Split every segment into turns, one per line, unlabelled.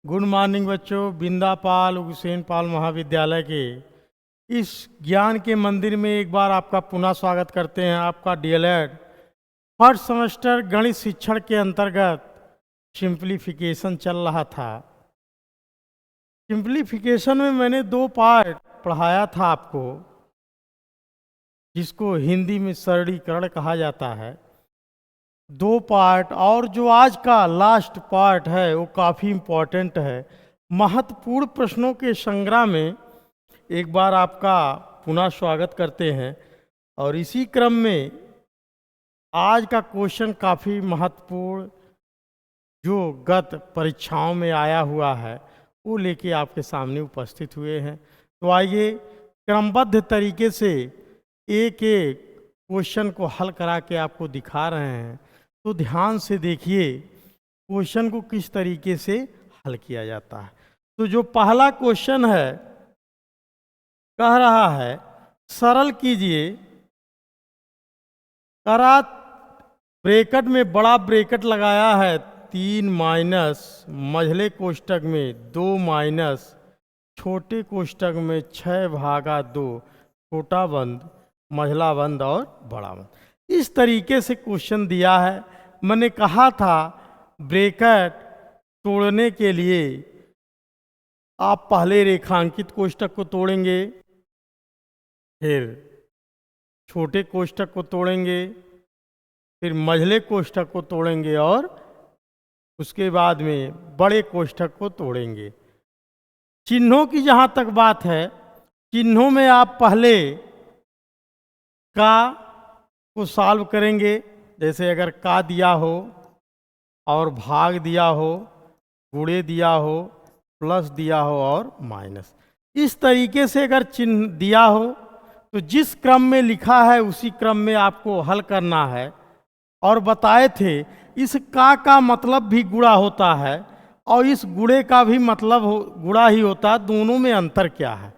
Good morning बच्चों। बिंदा पाल हुसैन पाल महाविद्यालय के इस ज्ञान के मंदिर में एक बार आपका पुनः स्वागत करते हैं। आपका डीएलएड फर्स्ट सेमेस्टर गणित शिक्षण के अंतर्गत सिंप्लीफिकेशन चल रहा था। सिंप्लीफिकेशन में मैंने 2 पार्ट पढ़ाया था आपको, जिसको हिंदी में सरलीकरण कहा जाता है। 2 पार्ट, और जो आज का लास्ट पार्ट है वो काफ़ी इम्पोर्टेंट है। महत्वपूर्ण प्रश्नों के संग्रह में एक बार आपका पुनः स्वागत करते हैं। और इसी क्रम में आज का क्वेश्चन काफ़ी महत्वपूर्ण, जो गत परीक्षाओं में आया हुआ है, वो लेके आपके सामने उपस्थित हुए हैं। तो आइए क्रमबद्ध तरीके से एक एक क्वेश्चन को हल करा के आपको दिखा रहे हैं। तो ध्यान से देखिए क्वेश्चन को किस तरीके से हल किया जाता है। तो जो पहला क्वेश्चन है, कह रहा है सरल कीजिए, करा ब्रैकेट में बड़ा ब्रैकेट लगाया है 3 माइनस मझले कोष्टक में 2 माइनस छोटे कोष्टक में 6/2 छोटा बंद मझला बंद और बड़ा बंद। इस तरीके से क्वेश्चन दिया है। मैंने कहा था ब्रैकेट तोड़ने के लिए आप पहले रेखांकित कोष्टक को तोड़ेंगे, फिर छोटे कोष्टक को तोड़ेंगे, फिर मझले कोष्टक को तोड़ेंगे और उसके बाद में बड़े कोष्टक को तोड़ेंगे। चिन्हों की जहाँ तक बात है, चिन्हों में आप पहले का को सॉल्व करेंगे। जैसे अगर का दिया हो और भाग दिया हो, गुणे दिया हो, प्लस दिया हो और माइनस, इस तरीके से अगर चिन्ह दिया हो तो जिस क्रम में लिखा है उसी क्रम में आपको हल करना है। और बताए थे इस का मतलब भी गुणा होता है और इस गुणे का भी मतलब गुणा ही होता है। दोनों में अंतर क्या है?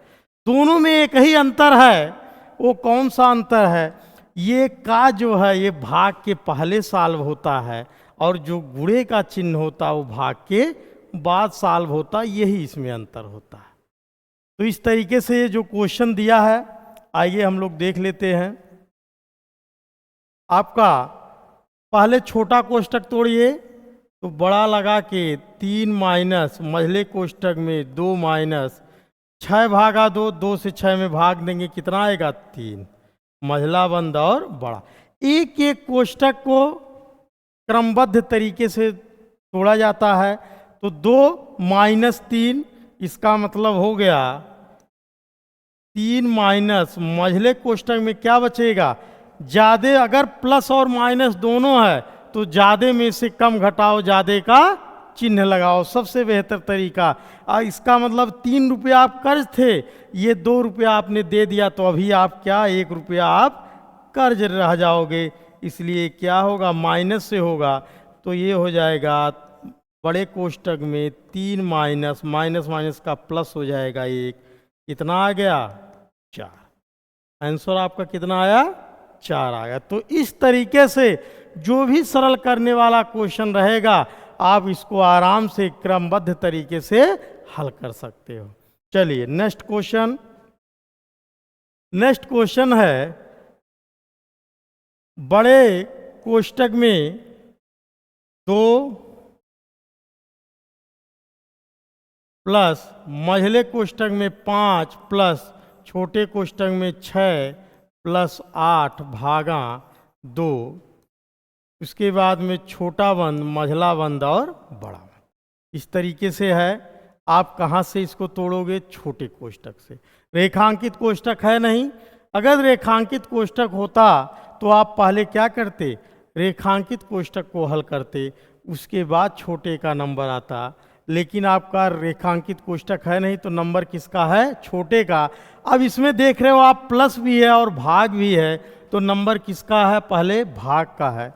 दोनों में एक ही अंतर है। वो कौन सा अंतर है? ये का जो है ये भाग के पहले सॉल्व होता है और जो गुणे का चिन्ह होता है वो भाग के बाद सॉल्व होता है। यही इसमें अंतर होता है। तो इस तरीके से ये जो क्वेश्चन दिया है, आइए हम लोग देख लेते हैं। आपका पहले छोटा कोष्टक तोड़िए, तो बड़ा लगा के 3 माइनस मझले कोष्टक में 2 माइनस 6/2, 2 से 6 में भाग देंगे, कितना आएगा? 3, मझला बंद और बड़ा। एक एक कोष्टक को क्रमबद्ध तरीके से तोड़ा जाता है। तो 2 माइनस 3, इसका मतलब हो गया 3 माइनस मझले कोष्टक में क्या बचेगा? ज्यादा, अगर प्लस और माइनस दोनों है तो ज्यादा में से कम घटाओ, ज्यादा का चिन्ह लगाओ, सबसे बेहतर तरीका। इसका मतलब 3 रुपया आप कर्ज थे, ये 2 रुपया आपने दे दिया, तो अभी आप क्या 1 रुपया आप कर्ज रह जाओगे। इसलिए क्या होगा? माइनस से होगा। तो ये हो जाएगा बड़े कोष्टक में 3 माइनस माइनस माइनस का प्लस हो जाएगा 1, कितना आ गया? 4। आंसर आपका कितना आया? 4 आ गया। तो इस तरीके से जो भी सरल करने वाला क्वेश्चन रहेगा, आप इसको आराम से क्रमबद्ध तरीके से हल कर सकते हो। चलिए नेक्स्ट क्वेश्चन। नेक्स्ट क्वेश्चन है बड़े कोष्टक में 2 प्लस मझले कोष्टक में 5 प्लस छोटे कोष्टक में 6 प्लस 8/2, उसके बाद में छोटा बंद मझला बंद और बड़ा बंद। इस तरीके से है। आप कहाँ से इसको तोड़ोगे? छोटे कोष्टक से। रेखांकित कोष्टक है नहीं। अगर रेखांकित कोष्टक होता तो आप पहले क्या करते? रेखांकित कोष्टक को हल करते, उसके बाद छोटे का नंबर आता। लेकिन आपका रेखांकित कोष्टक है नहीं, तो नंबर किसका है? छोटे का। अब इसमें देख रहे हो आप प्लस भी है और भाग भी है, तो नंबर किसका है? पहले भाग का है।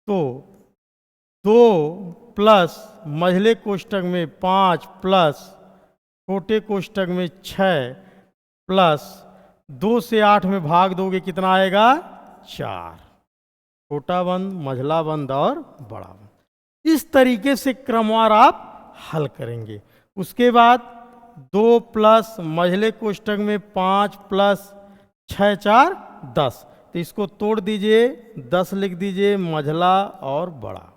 तो 2 प्लस मझले कोष्टक में 5 प्लस छोटे कोष्टक में 6 प्लस 2 से 8 में भाग दोगे, कितना आएगा? 4। छोटा बंद मझला बंद और बड़ा बंद। इस तरीके से क्रमवार आप हल करेंगे। उसके बाद 2 प्लस मझले कोष्टक में 5 प्लस 6 4 10, तो इसको तोड़ दीजिए, 10 लिख दीजिए मझला और बड़ा।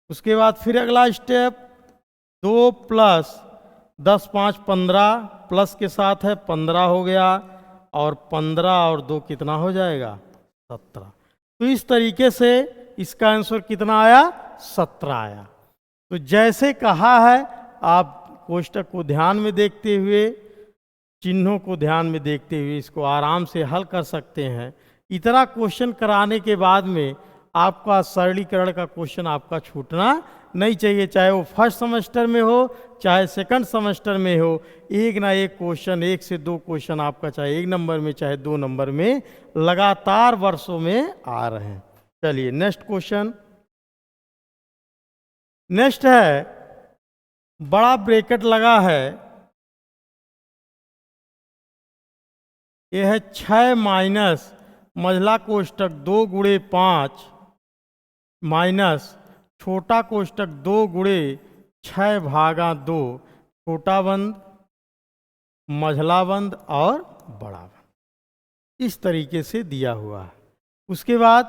उसके बाद फिर अगला स्टेप 2 प्लस 10 5 15, प्लस के साथ है 15 हो गया, और 15 और 2 कितना हो जाएगा 17। तो इस तरीके से इसका आंसर कितना आया 17 आया। तो जैसे कहा है आप कोष्टक को ध्यान में देखते हुए, चिन्हों को ध्यान में देखते हुए इसको आराम से हल कर सकते हैं। इतना क्वेश्चन कराने के बाद में आपका सरलीकरण का क्वेश्चन आपका छूटना नहीं चाहिए, चाहे वो फर्स्ट सेमेस्टर में हो चाहे सेकंड सेमेस्टर में हो। एक ना एक क्वेश्चन, 1 से 2 क्वेश्चन आपका चाहे 1 नंबर में चाहे 2 नंबर में लगातार वर्षों में आ रहे हैं। चलिए नेक्स्ट क्वेश्चन। नेक्स्ट है, बड़ा ब्रैकेट लगा है, यह है 6 माइनस मझला कोष्टक 2 गुणे 5 माइनस छोटा कोष्टक 2 गुणे 6 भागा 2, छोटा बंद मझला बंद और बड़ा बंद, इस तरीके से दिया हुआ है। उसके बाद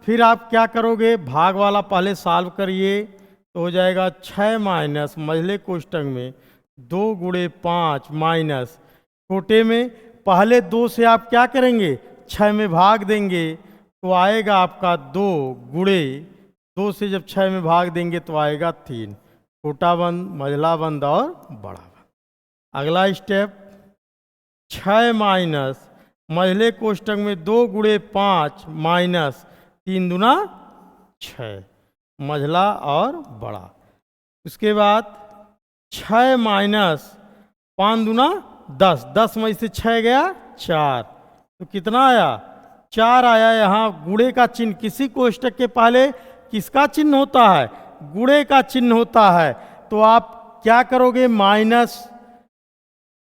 फिर आप क्या करोगे, भाग वाला पहले सॉल्व करिए, तो हो जाएगा 6 माइनस मझले कोष्टक में 2 गुणे 5 माइनस छोटे में पहले 2 से आप क्या करेंगे 6 में भाग देंगे, तो आएगा आपका 2 गुणे 2 से जब 6 में भाग देंगे तो आएगा 3, छोटा बंद मझला बंद और बड़ा बंद। अगला स्टेप 6 माइनस मझले कोष्टक में 2 गुणे 5 माइनस 3 दूना 6 मझला और बड़ा। उसके बाद 6 माइनस 5 दूना 10, 10 में से 6 गया 4, तो कितना आया 4 आया। यहाँ गुणे का चिन्ह किसी कोष्टक के पहले किसका चिन्ह होता है, गुणे का चिन्ह होता है, तो आप क्या करोगे माइनस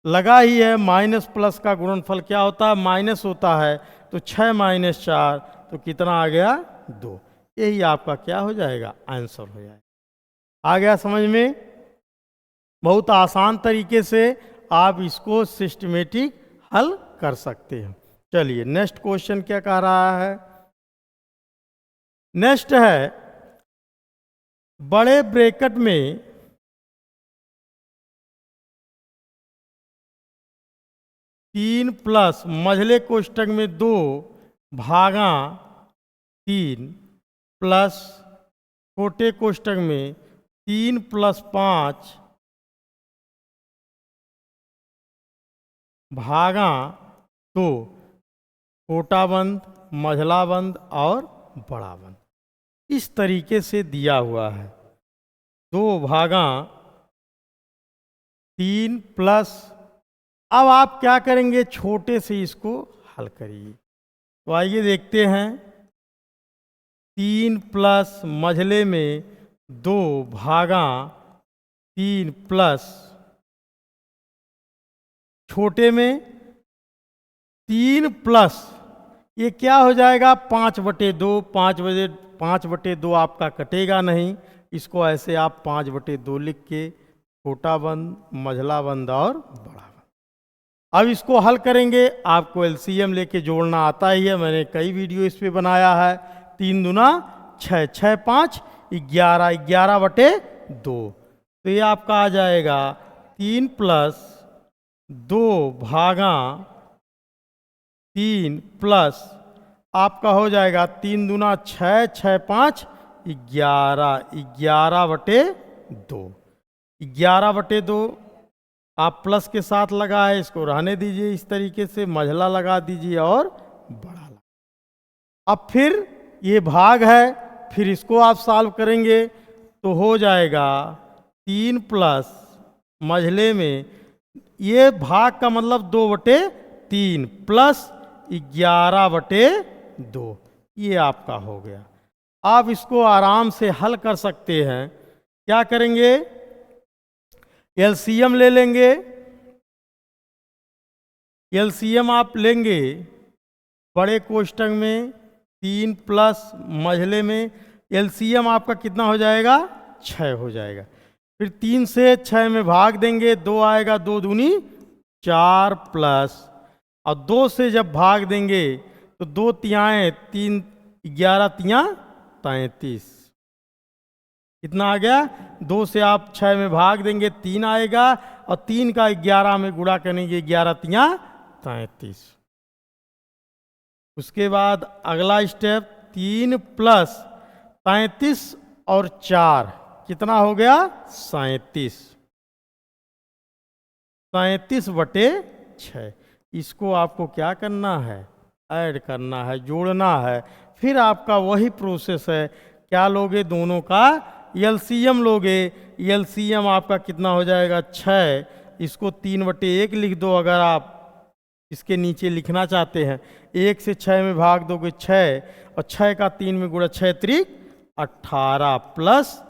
लगा ही है, माइनस प्लस का गुणनफल क्या होता है माइनस होता है, तो 6 माइनस 4 तो कितना आ गया 2। यही आपका क्या हो जाएगा आंसर हो जाएगा। आ गया समझ में। बहुत आसान तरीके से आप इसको सिस्टमेटिक हल कर सकते हैं। चलिए नेक्स्ट क्वेश्चन क्या कह रहा है। नेक्स्ट है, बड़े ब्रैकेट में 3 प्लस मझले कोष्टक में 2 भागा 3 प्लस छोटे कोष्टक में 3 प्लस 5 भागा 2, छोटा बंद मझला बंद और बड़ा बंद, इस तरीके से दिया हुआ है। 2 भागा 3 प्लस, अब आप क्या करेंगे छोटे से इसको हल करिए। तो आइए देखते हैं, 3 प्लस मझले में 2 भागा 3 प्लस छोटे में 3 प्लस ये क्या हो जाएगा 5/2, 5/2 आपका कटेगा नहीं, इसको ऐसे आप 5/2 लिख के छोटा बंद मझला बंद और बड़ा बंद। अब इसको हल करेंगे, आपको एलसीएम लेके जोड़ना आता ही है, मैंने कई वीडियो इस पे बनाया है। 3 दूना 6, 6 5 11, 11/2, तो ये आपका आ जाएगा 3 प्लस 2 भागा 3 प्लस आपका हो जाएगा 3 दूना 6, 6 5 11, 11/2, 11/2 आप प्लस के साथ लगा है, इसको रहने दीजिए, इस तरीके से मझला लगा दीजिए और बड़ा लगा। अब फिर ये भाग है, फिर इसको आप सॉल्व करेंगे तो हो जाएगा 3 प्लस मझले में ये भाग का मतलब 2/3 प्लस 11/2, ये आपका हो गया। आप इसको आराम से हल कर सकते हैं। क्या करेंगे एलसीएम ले लेंगे, एलसीएम आप लेंगे बड़े कोष्टक में 3 प्लस मझले में, एलसीएम आपका कितना हो जाएगा 6 हो जाएगा। फिर 3 से 6 में भाग देंगे, 2 आएगा, 2 दूनी 4 प्लस, और 2 से जब भाग देंगे तो 2 तियाएं 3, 11 तियां 33। कितना आ गया? 2 से आप 6 में भाग देंगे 3 आएगा, और 3 का 11 में गुणा करेंगे, 11 तियां 33। उसके बाद अगला स्टेप 3 प्लस 33 और 4 कितना हो गया? 37। 37 बटे 6। इसको आपको क्या करना है? ऐड करना है, जोड़ना है। फिर आपका वही प्रोसेस है, क्या लोगे? दोनों का एलसीएम लोगे। एलसीएम आपका कितना हो जाएगा? 6। इसको 3/1 लिख दो अगर आप इसके नीचे लिखना चाहते हैं। 1 से 6 में भाग दोगे 6, और 6 का 3 में गुणा, 6 त्रिक 18 प्लस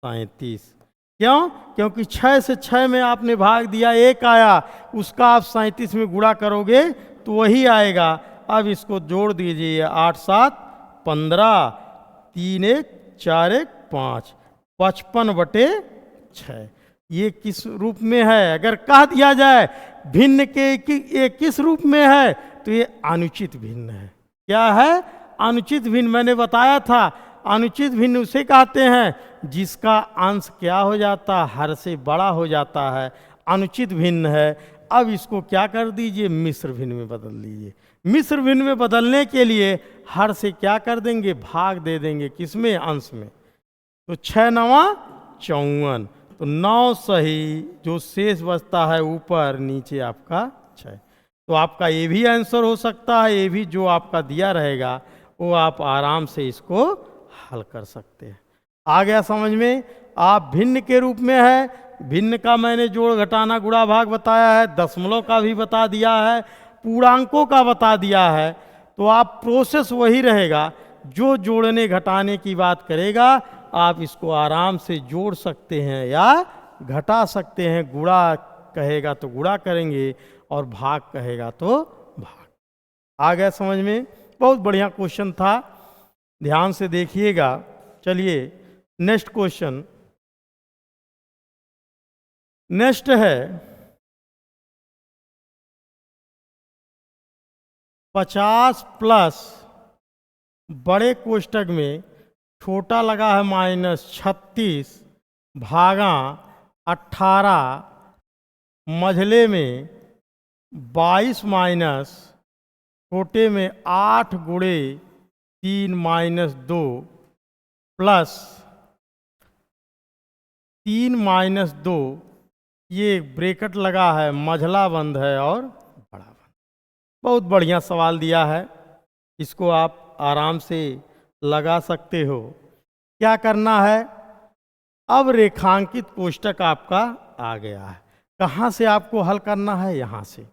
37। क्यों? क्योंकि 6 से 6 में आपने भाग दिया, 1 आया, उसका आप 37 में गुणा करोगे तो वही आएगा। अब इसको जोड़ दीजिए, 8 7 15, 3 1 4 1 5, 55 बटे 6। ये किस रूप में है? अगर कह दिया जाए भिन्न के ये किस रूप में है, तो ये अनुचित भिन्न है। क्या है? अनुचित भिन्न। मैंने बताया था अनुचित भिन्न उसे कहते हैं जिसका अंश क्या हो जाता है? हर से बड़ा हो जाता है, अनुचित भिन्न है। अब इसको क्या कर दीजिए? मिश्र भिन्न में बदल दीजिए। मिश्र भिन्न में बदलने के लिए हर से क्या कर देंगे? भाग दे देंगे। किसमें? अंश में। तो 6 9 54, तो 9 सही, जो शेष बचता है ऊपर नीचे आपका 6। तो आपका ये भी आंसर हो सकता है, ये भी जो आपका दिया रहेगा वो आप आराम से इसको हल कर सकते हैं। आ गया समझ में? आप भिन्न के रूप में है, भिन्न का मैंने जोड़ घटाना गुणा भाग बताया है, दशमलव का भी बता दिया है, पूर्णांकों का बता दिया है। तो आप प्रोसेस वही रहेगा, जो जोड़ने घटाने की बात करेगा आप इसको आराम से जोड़ सकते हैं या घटा सकते हैं। गुणा कहेगा तो गुणा करेंगे, और भाग कहेगा तो भाग। आ गया समझ में? बहुत बढ़िया क्वेश्चन था, ध्यान से देखिएगा। चलिए नेक्स्ट क्वेश्चन। नेक्स्ट है 50 प्लस बड़े कोष्टक में छोटा लगा है -36 भागा 18, मझले में 22 माइनस छोटे में 8 गुणे 3 - 2 प्लस 3 - 2। ये ब्रैकेट लगा है, मझला बंद है और बड़ा बंद। बहुत बढ़िया सवाल दिया है, इसको आप आराम से लगा सकते हो। क्या करना है? अब रेखांकित कोष्टक आपका आ गया है। कहाँ से आपको हल करना है? यहाँ से।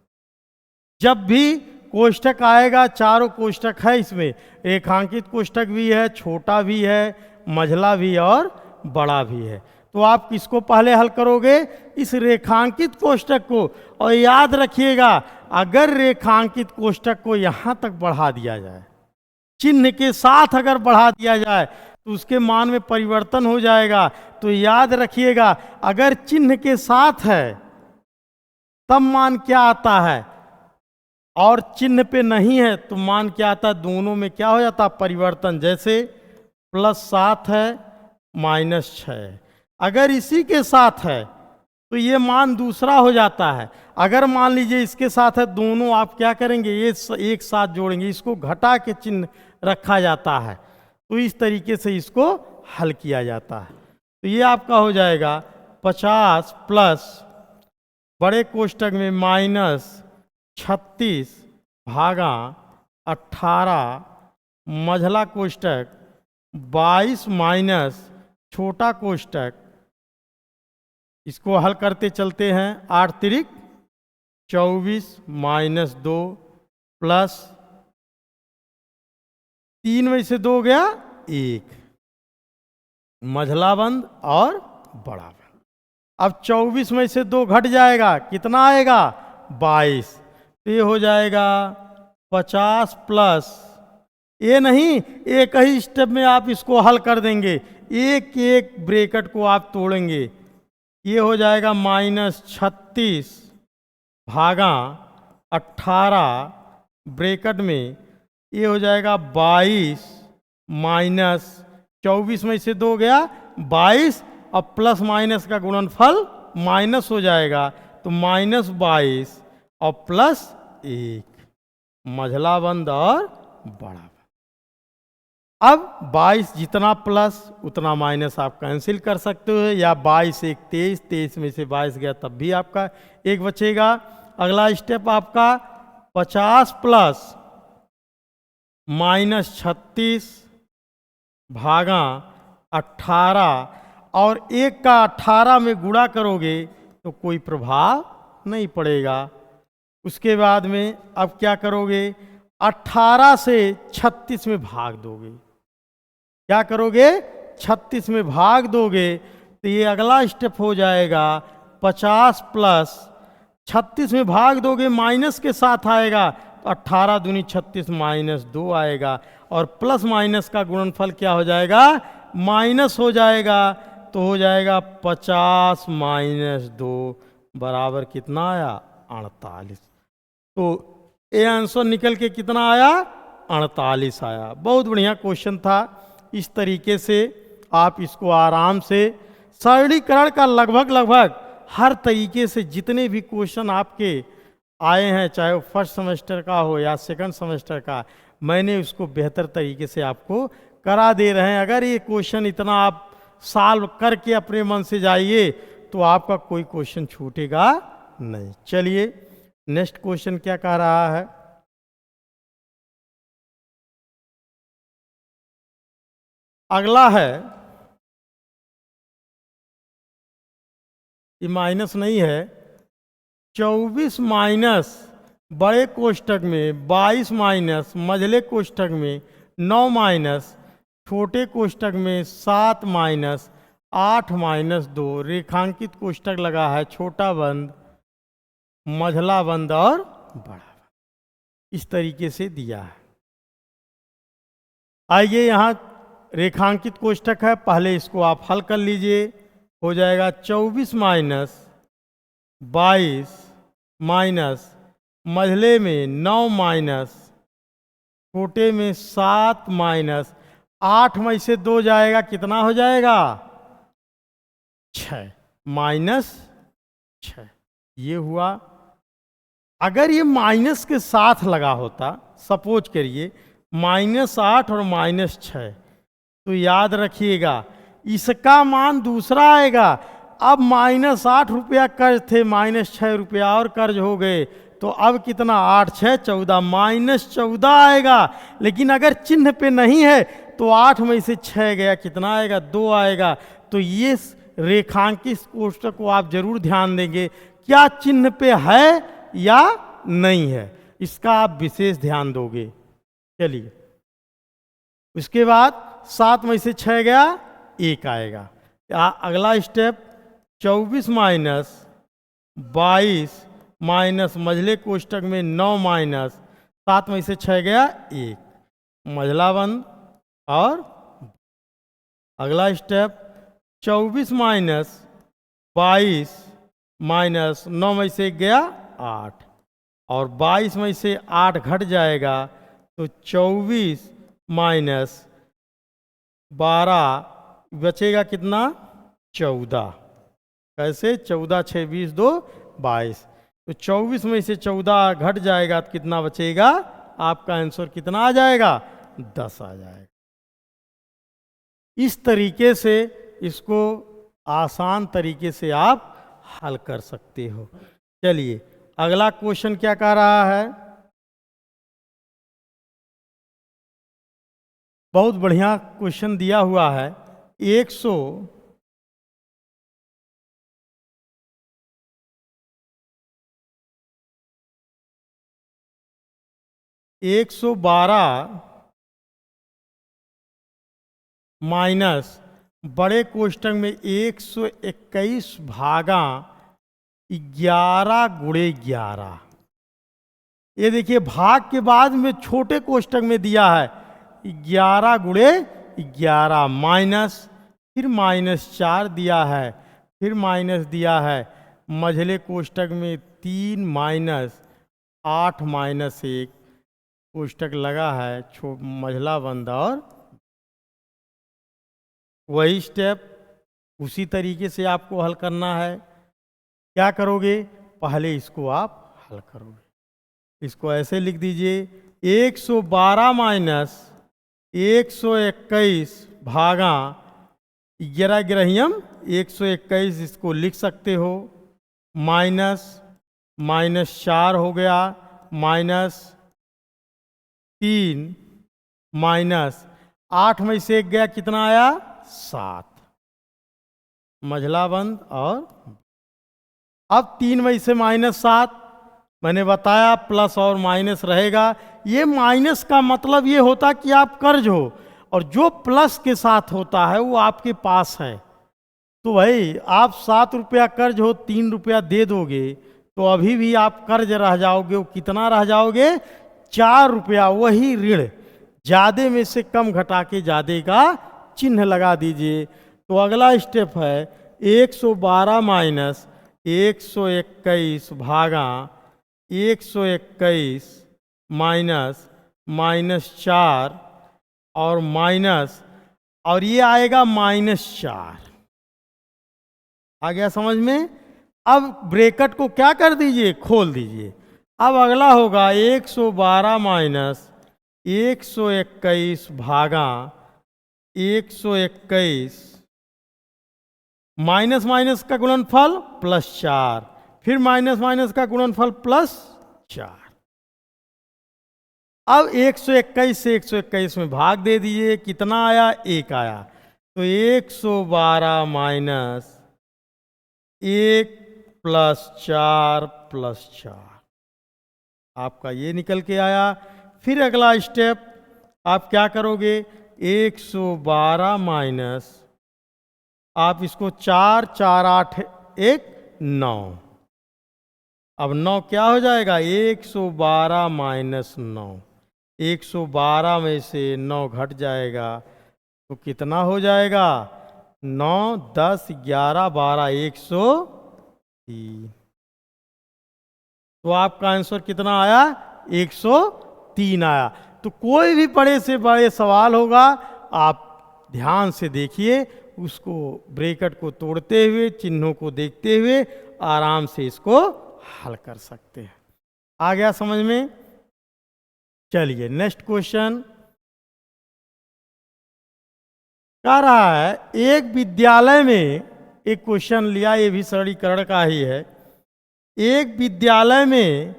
जब भी कोष्टक आएगा, चारों कोष्टक है इसमें, रेखांकित कोष्टक भी है, छोटा भी है, मझला भी और बड़ा भी है। तो आप किसको पहले हल करोगे? इस रेखांकित कोष्टक को। और याद रखिएगा, अगर रेखांकित कोष्टक को यहाँ तक बढ़ा दिया जाए, चिन्ह के साथ अगर बढ़ा दिया जाए, तो उसके मान में परिवर्तन हो जाएगा। तो याद रखिएगा, अगर चिन्ह के साथ है तब मान क्या आता है, और चिन्ह पे नहीं है तो मान क्या आता है? दोनों में क्या हो जाता है? परिवर्तन। जैसे +7 है, -6 है। अगर इसी के साथ है तो ये मान दूसरा हो जाता है। अगर मान लीजिए इसके साथ है, दोनों आप क्या करेंगे? ये एक साथ जोड़ेंगे, इसको घटा के चिन्ह रखा जाता है। तो इस तरीके से इसको हल किया जाता है। तो ये आपका हो जाएगा 50 प्लस बड़े कोष्टक में -36 भागा 18, मझला कोष्टक 22 माइनस छोटा कोष्टक। इसको हल करते चलते हैं। 8 तिरिक 24 - 2 प्लस 3 में से 2 गया 1, मझला बंद और बड़ा बंद। अब 24 में से 2 घट जाएगा, कितना आएगा? 22। तो ये हो जाएगा 50 प्लस, ये नहीं, एक ही स्टेप में आप इसको हल कर देंगे। एक एक ब्रैकेट को आप तोड़ेंगे, ये हो जाएगा -36 भागा 18 ब्रैकेट में, ये हो जाएगा 22 माइनस 24 में से 2 गया 22, अब प्लस माइनस का गुणनफल माइनस हो जाएगा, तो -22 और +1, मझला बंद और बड़ा बंद। अब 22 जितना प्लस उतना माइनस आप कैंसिल कर सकते हो, या 22 एक 23, 23 में से 22 गया तब भी आपका 1 बचेगा। अगला स्टेप आपका 50 प्लस -36 भागा 18, और 1 का 18 में गुणा करोगे तो कोई प्रभाव नहीं पड़ेगा। उसके बाद में अब क्या करोगे, 18 से 36 में भाग दोगे। क्या करोगे, 36 में भाग दोगे तो ये अगला स्टेप हो जाएगा 50 प्लस 36 में भाग दोगे माइनस के साथ आएगा, तो 18 दूनी 36 -2 आएगा, और प्लस माइनस का गुणनफल क्या हो जाएगा, माइनस हो जाएगा, तो हो जाएगा 50 - 2 बराबर कितना आया, 48। तो ये आंसर निकल के कितना आया, 48 आया। बहुत बढ़िया क्वेश्चन था। इस तरीके से आप इसको आराम से, सरलीकरण का लगभग हर तरीके से जितने भी क्वेश्चन आपके आए हैं, चाहे वो फर्स्ट सेमेस्टर का हो या सेकंड सेमेस्टर का, मैंने उसको बेहतर तरीके से आपको करा दे रहे हैं। अगर ये क्वेश्चन इतना आप सॉल्व करके अपने मन से जाइए तो आपका कोई क्वेश्चन छूटेगा नहीं। चलिए नेक्स्ट क्वेश्चन क्या कह रहा है, अगला है, ये माइनस नहीं है, 24 माइनस बड़े कोष्ठक में 22 माइनस मझले कोष्ठक में 9 माइनस छोटे कोष्ठक में 7 माइनस 8 -2 रेखांकित कोष्ठक लगा है, छोटा बंद, मझला बंद और बड़ा बंद, इस तरीके से दिया है। आइए यहाँ रेखांकित कोष्ठक है, पहले इसको आप हल कर लीजिए। हो जाएगा 24 माइनस 22 माइनस मझले में 9 माइनस छोटे में 7 माइनस 8 में से 2 जाएगा, कितना हो जाएगा, 6 -6। ये हुआ। अगर ये माइनस के साथ लगा होता, सपोज करिए -8 और -6, तो याद रखिएगा इसका मान दूसरा आएगा। अब -8 रुपया कर्ज थे, -6 रुपया और कर्ज हो गए, तो अब कितना, 8 6 14, -14 आएगा। लेकिन अगर चिन्ह पे नहीं है तो 8 में से 6 गया, कितना आएगा, 2 आएगा। तो ये रेखांकित कोष्ठक को आप जरूर ध्यान देंगे, क्या चिन्ह पे है या नहीं है, इसका आप विशेष ध्यान दोगे। चलिए उसके बाद 7 में से 6 गया, 1 आएगा। अगला स्टेप 24 माइनस 22 माइनस मझले कोष्ठक में 9 माइनस 7 में से 6 गया, 1, मझला बंद और अगला स्टेप 24 माइनस 22 माइनस 9 में से गया 8, और 22 में से 8 घट जाएगा, तो 24 माइनस 12 बचेगा कितना, 14। कैसे, 14 6 20 2 22, तो 24 में से 14 घट जाएगा तो कितना बचेगा, आपका आंसर कितना आ जाएगा, 10 आ जाएगा। इस तरीके से इसको आसान तरीके से आप हल कर सकते हो। चलिए अगला क्वेश्चन क्या कह रहा है, बहुत बढ़िया क्वेश्चन दिया हुआ है। 112 माइनस बड़े कोष्ठक में 121 भागा 11 गुणे 11। ये देखिए भाग के बाद में छोटे कोष्ठक में दिया है 11 गुणे 11 माइनस, फिर -4 दिया है, फिर माइनस दिया है मझले कोष्टक में 3 माइनस 8 माइनस 1 कोष्टक लगा है, मझला बंद, और वही स्टेप उसी तरीके से आपको हल करना है। क्या करोगे, पहले इसको आप हल करोगे। इसको ऐसे लिख दीजिए 112 माइनस 121 भागा 11 ग्रहियम 121, इसको लिख सकते हो। माइनस माइनस 4 हो गया, माइनस 3 माइनस 8 में से 1 गया, कितना आया 7, मझला बंद। और अब 3 में से -7, मैंने बताया प्लस और माइनस रहेगा। ये माइनस का मतलब ये होता कि आप कर्ज हो, और जो प्लस के साथ होता है वो आपके पास है। तो भाई आप 7 रुपया कर्ज हो, 3 रुपया दे दोगे तो अभी भी आप कर्ज रह जाओगे। वो कितना रह जाओगे, 4 रुपया। वही ऋण, ज्यादा में से कम घटा के ज्यादा का चिन्ह लगा दीजिए। तो अगला स्टेप है 112 माइनस 121 भागा 121 माइनस -4 और माइनस, और ये आएगा -4। आ गया समझ में। अब ब्रैकेट को क्या कर दीजिए, खोल दीजिए। अब अगला होगा 112 माइनस 121 भागा 121, माइनस माइनस का गुणनफल +4, फिर माइनस माइनस का गुणनफल +4। अब 121 से 121 में भाग दे दीजिए, कितना आया, 1 आया। तो 112 माइनस 1 +4 +4 आपका ये निकल के आया। फिर अगला स्टेप आप क्या करोगे, 112 माइनस, आप इसको 4 4 8 1 9, अब 9 क्या हो जाएगा, 112 माइनस 9, 112 में से 9 घट जाएगा तो कितना हो जाएगा, 9 10 11 12 103। तो आपका आंसर कितना आया, 103 आया। तो कोई भी बड़े से बड़े सवाल होगा, आप ध्यान से देखिए, उसको ब्रैकेट को तोड़ते हुए, चिन्हों को देखते हुए आराम से इसको हल कर सकते हैं। आ गया समझ में। चलिए नेक्स्ट क्वेश्चन कह रहा है, एक विद्यालय में, एक क्वेश्चन लिया, ये भी सरलीकरण का ही है। एक विद्यालय में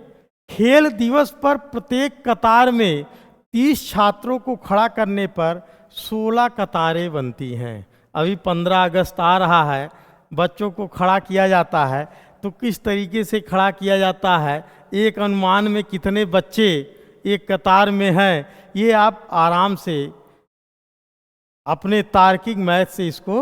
खेल दिवस पर प्रत्येक कतार में 30 छात्रों को खड़ा करने पर 16 कतारें बनती हैं। अभी 15 अगस्त आ रहा है, बच्चों को खड़ा किया जाता है, तो किस तरीके से खड़ा किया जाता है, एक अनुमान में कितने बच्चे एक कतार में हैं, ये आप आराम से अपने तार्किक मैथ से इसको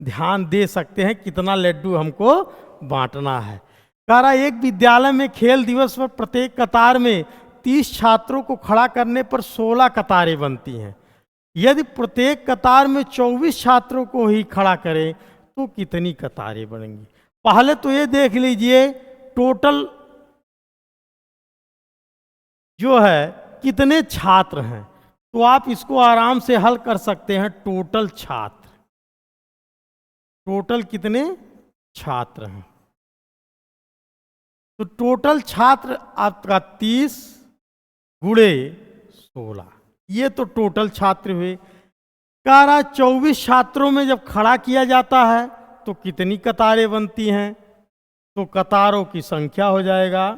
ध्यान दे सकते हैं, कितना लड्डू हमको बांटना है। कह रहा एक विद्यालय में खेल दिवस पर प्रत्येक कतार में 30 छात्रों को खड़ा करने पर 16 कतारें बनती हैं। यदि प्रत्येक कतार में 24 छात्रों को ही खड़ा करें तो कितनी कतारें बनेंगी। पहले तो ये देख लीजिए टोटल जो है कितने छात्र हैं, तो आप इसको आराम से हल कर सकते हैं। टोटल छात्र, टोटल कितने छात्र हैं, तो टोटल छात्र आपका 30 गुणे 16, ये तो टोटल छात्र हुए। कह रहा 24 छात्रों में जब खड़ा किया जाता है तो कितनी कतारें बनती हैं, तो कतारों की संख्या हो जाएगा,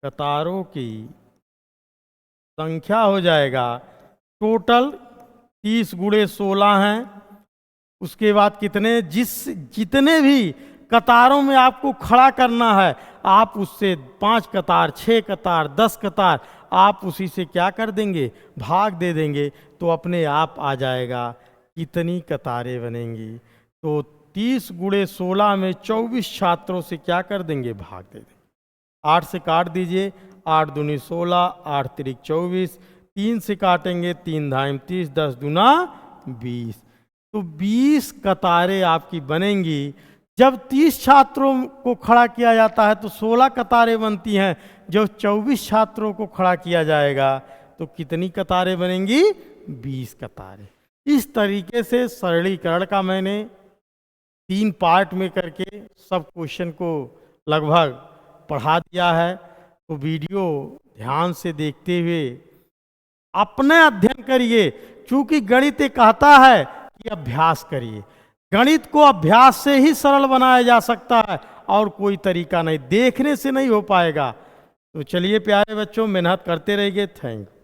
कतारों की संख्या हो जाएगा टोटल 30 गुणे 16 हैं। उसके बाद कितने, जितने भी कतारों में आपको खड़ा करना है, आप उससे 5 कतार 6 कतार 10 कतार आप उसी से क्या कर देंगे, भाग दे देंगे, तो अपने आप आ जाएगा कितनी कतारें बनेंगी। तो 30 गुणे 16 में 24 छात्रों से क्या कर देंगे, भाग दे देंगे। 8 से काट दीजिए, 8 दूनी 16, 8 तिरिक 24, 3 से काटेंगे, 3 धाम 30, 10 दूना 20। तो 20 कतारें आपकी बनेंगी। जब 30 छात्रों को खड़ा किया जाता है तो 16 कतारें बनती हैं। जब 24 छात्रों को खड़ा किया जाएगा तो कितनी कतारें बनेंगी? 20 कतारें। इस तरीके से सरलीकरण का मैंने 3 पार्ट में करके सब क्वेश्चन को लगभग पढ़ा दिया है। तो वीडियो ध्यान से देखते हुए अपने अध्ययन करिए, क्योंकि गणित ये कहता है कि अभ्यास करिए। गणित को अभ्यास से ही सरल बनाया जा सकता है और कोई तरीका नहीं, देखने से नहीं हो पाएगा। तो चलिए प्यारे बच्चों, मेहनत करते रहिए। Thank you.